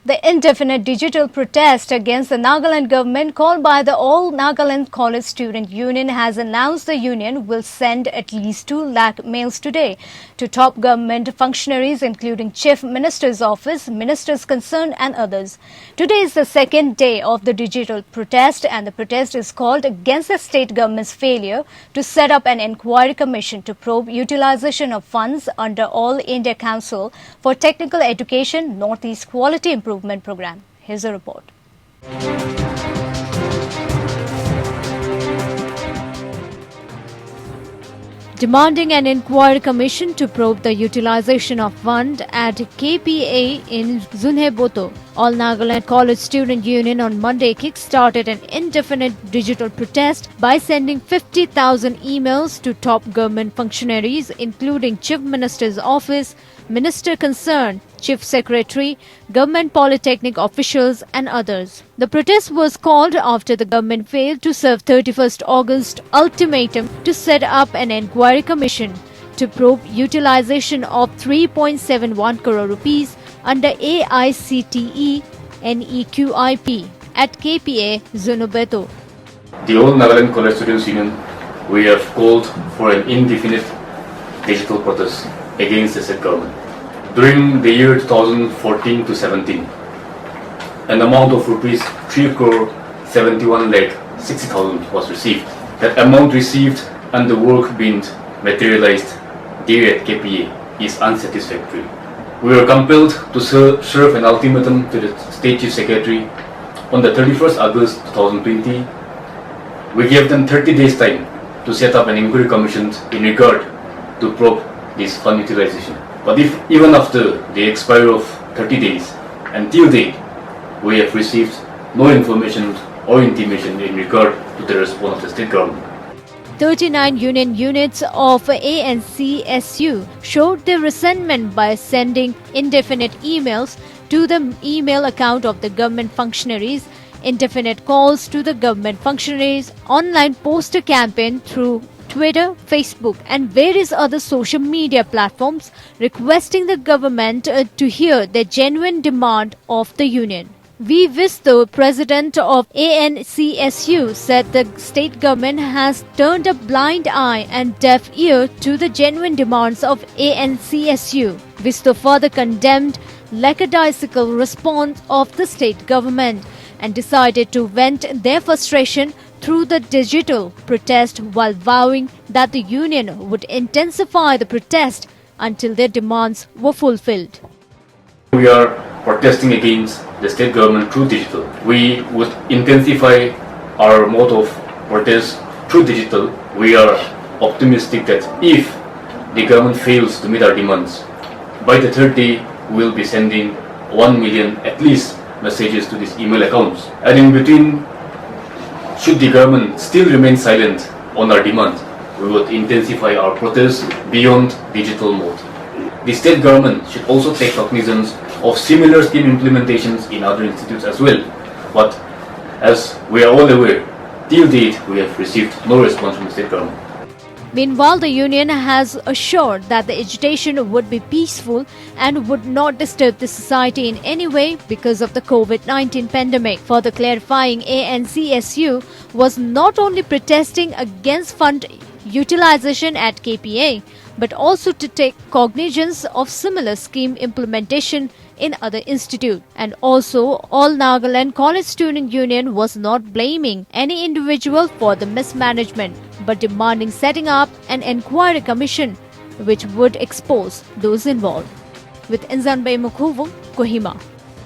The indefinite digital protest against the Nagaland government called by the All Nagaland College Student Union has announced the union will send at least 2 lakh mails today to top government functionaries including Chief Minister's Office, Ministers concerned and others. Today is the second day of the digital protest and the protest is called against the state government's failure to set up an inquiry commission to probe utilisation of funds under All India Council for Technical Education Northeast Quality Improvement Program. Here's a report. Demanding an inquiry commission to probe the utilization of fund at KPA in Zunheboto, All Nagaland College Student Union on Monday kick-started an indefinite digital protest by sending 50,000 emails to top government functionaries including Chief Minister's Office, Minister concerned, Chief Secretary, government polytechnic officials and others. The protest was called after the government failed to serve 31st August ultimatum to set up an inquiry commission to probe utilization of 3.71 crore rupees under AICTE NEQIP at KPA Zunubeto. The All Nagaland College Students Union, we have called for an indefinite digital protest against the state government. During the year 2014 to 17, an amount of rupees 3 crore 71 lakh 60,000 was received. That amount received and the work being materialized there at KPA is unsatisfactory. We were compelled to serve an ultimatum to the State Chief Secretary on the 31st August 2020. We gave them 30 days time to set up an inquiry commission in regard to probe this fund utilization. But if even after the expiry of 30 days, until date, we have received no information or intimation in regard to the response of the state government. 39 union units of ANCSU showed their resentment by sending indefinite emails to the email account of the government functionaries, indefinite calls to the government functionaries, online poster campaign through Twitter, Facebook and various other social media platforms requesting the government to hear the genuine demand of the union. V. Visto, president of ANCSU, said the state government has turned a blind eye and deaf ear to the genuine demands of ANCSU. Visto further condemned lackadaisical response of the state government and decided to vent their frustration through the digital protest while vowing that the union would intensify the protest until their demands were fulfilled. We are protesting against the state government through digital. We would intensify our mode of protest through digital. We are optimistic that if the government fails to meet our demands, by the third day we will be sending 1 million at least messages to these email accounts. And in between, should the government still remain silent on our demands, we would intensify our protests beyond digital mode. The state government should also take cognizance of similar scheme implementations in other institutes as well. But as we are all aware, till date we have received no response from the state government. Meanwhile, the union has assured that the agitation would be peaceful and would not disturb the society in any way because of the COVID-19 pandemic. Further clarifying, ANCSU was not only protesting against fund utilization at KPA, but also to take cognizance of similar scheme implementation in other institutes. And also, All Nagaland College Student Union was not blaming any individual for the mismanagement, but demanding setting up an inquiry commission which would expose those involved. With Inzanbay Mukhuvu, Kohima.